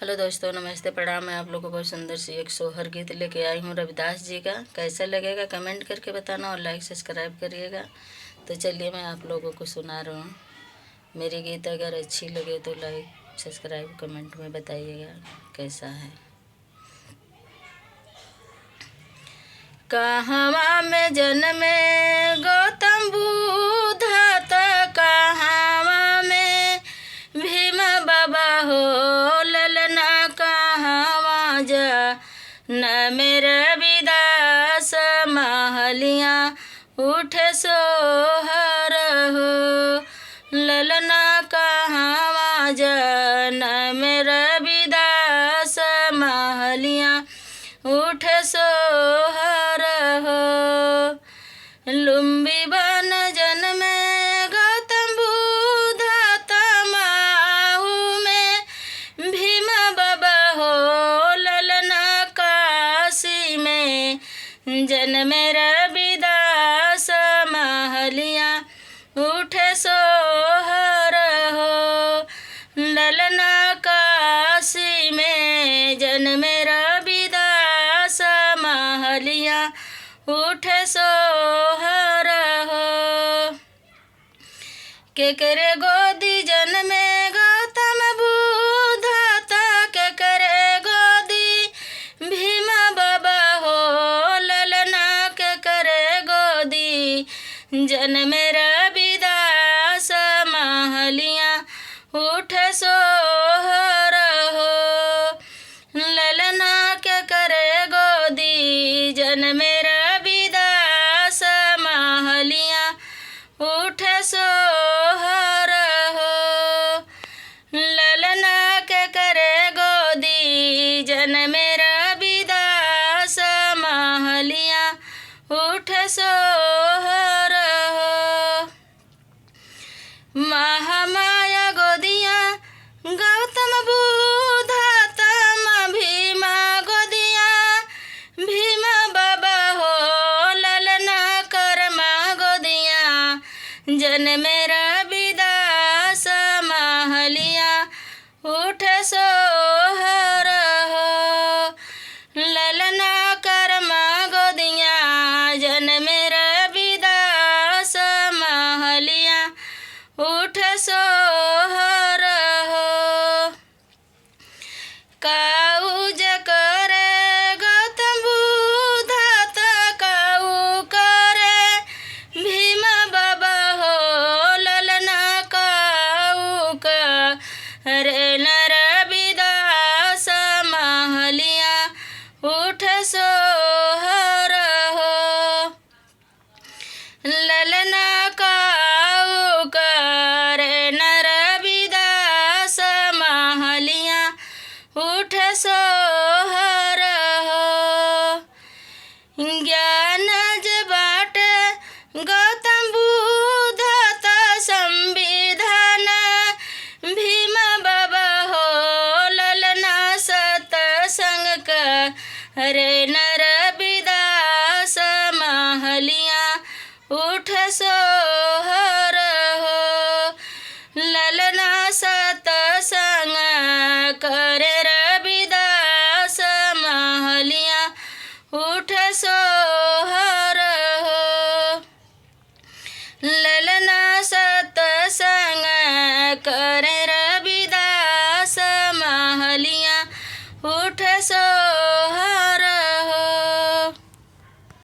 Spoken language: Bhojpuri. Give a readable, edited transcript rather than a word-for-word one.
हेलो दोस्तों, नमस्ते, प्रणाम। मैं आप लोगों को बहुत सुंदर सी एक सोहर गीत लेके आई हूँ रविदास जी का। कैसा लगेगा कमेंट करके बताना और लाइक सब्सक्राइब करिएगा। तो चलिए मैं आप लोगों को सुना रहा हूँ। मेरी गीत अगर अच्छी लगे तो लाइक सब्सक्राइब कमेंट में बताइएगा कैसा है। कहवा में जन्मे गौतम बुद्ध, त कहवा में भीम बाबा हो। ललना कहवा जा न मेरे विदास, महलियाँ उठ सोहर हो। ललना कहवा जा न मेरे विदास, महलियाँ उठ सोहर हो। लुम्बी बन जन्मे गौतम बुद्ध, तमाहु में भीम बाबा हो। ललना काशी में जन्मे रविदास, महलियाँ उठ सोहर हो। ललना काशी में जन्मे रविदास, महलियाँ उठ सोहर हो। केकरे गोदी जन्मे गौतम बुद्ध, त केकरे गोदी भीम बाबा हो। ललना केकरे गोदी जन्मे रविदास, महलियाँ उठ सोहर हो। ललना केकरे गोदी जन्मे रविदास, महलियाँ उठ सोहर हो। ललना केकरे गोदी जन्मे रविदास, महलियाँ उठ सोहर हो। महामाया गोदियाँ गौतम बुद्ध, तम भीमा गोदियाँ भीम बाबा हो। ललना कर्मा गोदियाँ जन्मे रविदास, महलियाँ उठ सोहर हो। ललना कर्मा गोदियाँ जन्मे रविदास, महलियाँ उठ सोहर हो। काउज करे गौतम बुद्ध, त काऊ करे भीम बाबा हो। ललना काऊ करे रविदास, महलियाँ उठ सोहर हो। ललना काऊ करे रविदास, महलियाँ उठ सोहर हो। ज्ञान जबाट गौतम बुद्ध, त संविधान भीम बाबा हो। ललना सतसंग करे रविदास, महलियाँ उठ सोहर हो। ललना सतसंग करे रविदास, महलियाँ उठ सोहर हो। ललना सतसंग करे रविदास, महलियाँ उठ सो